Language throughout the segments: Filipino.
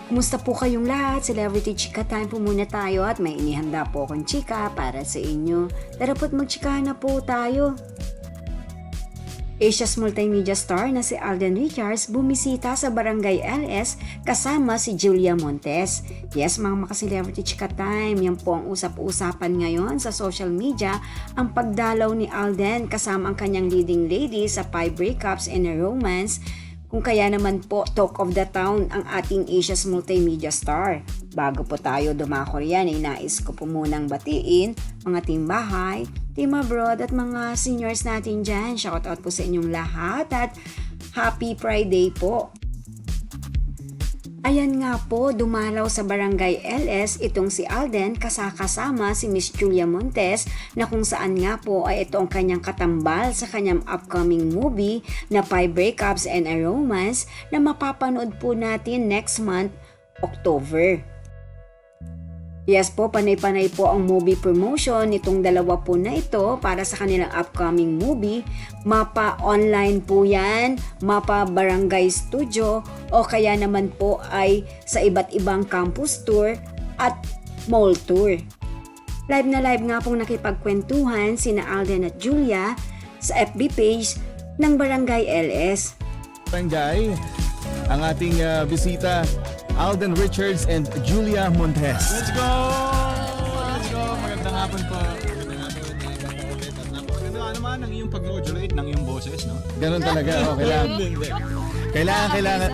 Kumusta po kayong lahat? Celebrity Chika Time po muna tayo at may inihanda po akong chika para sa inyo. Tara po't magchikahan na po tayo. Asia's multimedia star na si Alden Richards bumisita sa Barangay LS kasama si Julia Montes. Yes, mga maka-celebrity Chika Time, yan po ang usap-usapan ngayon sa social media, ang pagdalaw ni Alden kasama ang kanyang leading lady sa 5 breakups and a romance. Kung kaya naman po talk of the town ang ating Asia's multimedia star. Bago po tayo dumako riyan, nais ko po munang batiin mga team bahay, team abroad at mga seniors natin dyan. Shoutout po sa inyong lahat at happy Friday po. Ayan nga po, dumalaw sa Barangay LS itong si Alden kasama si Miss Julia Montes na kung saan nga po ay ito ang kanyang katambal sa kanyang upcoming movie na 5 Breakups and a Romance na mapapanood po natin next month, October. Yes po, panay-panay po ang movie promotion nitong dalawa po na ito para sa kanilang upcoming movie. Mapa online po yan, mapa barangay studio o kaya naman po ay sa iba't ibang campus tour at mall tour. Live na live nga pong nakipagkwentuhan sina Alden at Julia sa FB page ng Barangay LS. Barangay, ang ating bisita, Alden Richards and Julia Montes. Let's go! Let's go! Magandang hapon po. Magandang hapon. Maganda nga naman ang iyong pag-modulate ng iyong boses, no? Ganun talaga.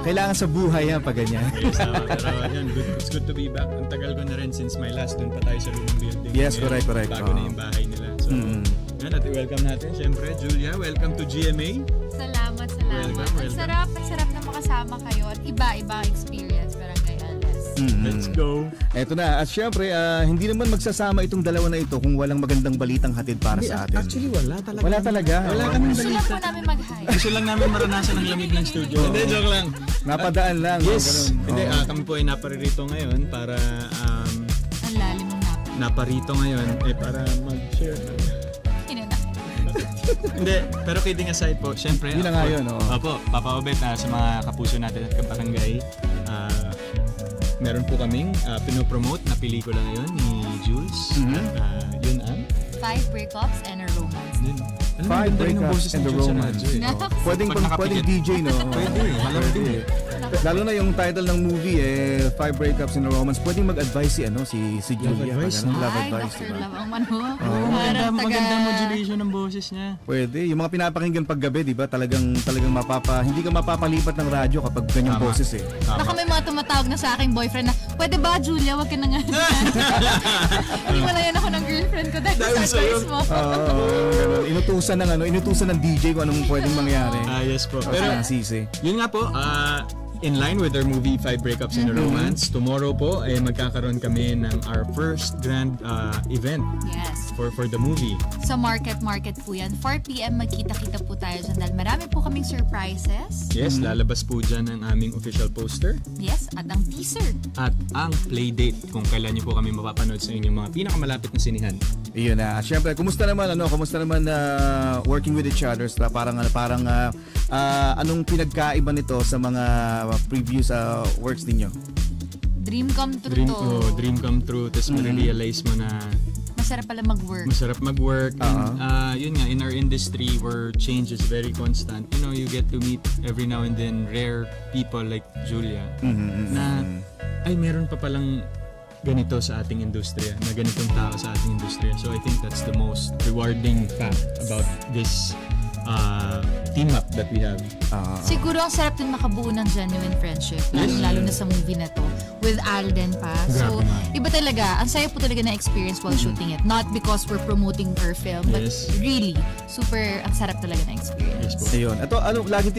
Kailangan sa buhay yan pag ganyan. Yes, pero yan, it's good to be back. Ang tagal ko na rin since my last doon pa tayo sa lumang building. Yes, correct. Bago na yung bahay nila. So, yan, at welcome natin. Siyempre, Julia, welcome to GMA. Salamat. Welcome. Ang sarap na makasama kayo at iba-iba experience Barangay LS. Let's go. Eto na. At syempre, hindi naman magsasama itong dalawa na ito kung walang magandang balitang hatid para sa atin. Actually, wala talaga. Wala talaga. Wala kaming Gusto lang balita. po namin mag-hi. Gusto lang namin maranasan ang lamig ng studio. Hindi, joke lang. Napadaan lang. Yes. Ganun. Hindi, kami po ay naparirito ngayon para Ang lalim ng napo. naparito ngayon para mag-share. Hindi, pero kidding aside po, syempre. Yun na nga yun, oo. Opo, Papa Obet, sa mga kapuso natin at kabarangay, meron po kaming pinopromote na pelikula ngayon ni Jules. At yun ang 5 breakups and a romance. yun. Alam mo, 5 ganda rin ang breakups boses ni and a Jules sa romance. radyo, eh. Oo. Pwedeng Pag nakapikit. DJ, no? Pwede, malam din eh. Lalo na yung title ng movie 5 breakups and a romance. Pwedeng mag-advise si Julia. advice, Pag no? Love Ay, advice, Dr. diba? Love ang mano. Maganda modulation ng boses niya. Pwede. Yung mga pinapakinggan paggabi, di ba? Talagang hindi ka mapapalipat ng radyo kapag ganyang Tama. boses eh. Baka may mga tumatawag na sa aking boyfriend na, pwede ba Julia, wag ka na nga. Hiwalayan ako ng girlfriend ko dahil sa advice mo. Ganun. Inutusan ng DJ kung anong pwedeng mangyari. Yes po. Pero sisi. Yun nga po, in line with our movie 5 Breakups and a Romance, tomorrow po ay magkakaroon kami ng our first grand event Yes. for the movie. Sa market po yan. 4 p.m. magkita-kita po tayo dyan dahil marami po kaming surprises. Yes, lalabas po dyan ang aming official poster Yes, at ang teaser. at ang playdate kung kailan niyo po kami mapapanood sa inyong mga pinakamalapit na sinihan. Iyon na. Siyempre, kumusta naman working with each other? Parang anong pinagkaiba nito sa mga previous works ninyo? Dream come true to. Dream come true, tapos ma-realize mo na Masarap pala mag-work. masarap mag-work. And, yun nga, in our industry where change is very constant, you get to meet every now and then rare people like Julia na ay meron pa palang ganito sa ating industriya, na ganitong tao sa ating industriya. So I think that's the most rewarding fact about this team up that we have. Siguro ang sarap din makabuo ng genuine friendship, lalo na sa movie na to, with Alden pa. So, iba talaga. Ang saya po talaga na experience while shooting it. Not because we're promoting our film, but really, super, ang sarap talaga na experience. Yes po. Ayun. Ito, laging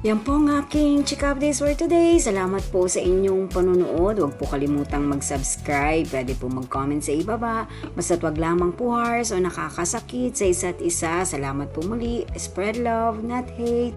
Yan po ang aking Chika Updates for today. Salamat po sa inyong panunood. Huwag po kalimutang mag-subscribe. Pwede po mag-comment sa ibaba. Basta't wag lamang po harsh o nakakasakit sa isa't isa. Salamat po muli. Spread love, not hate.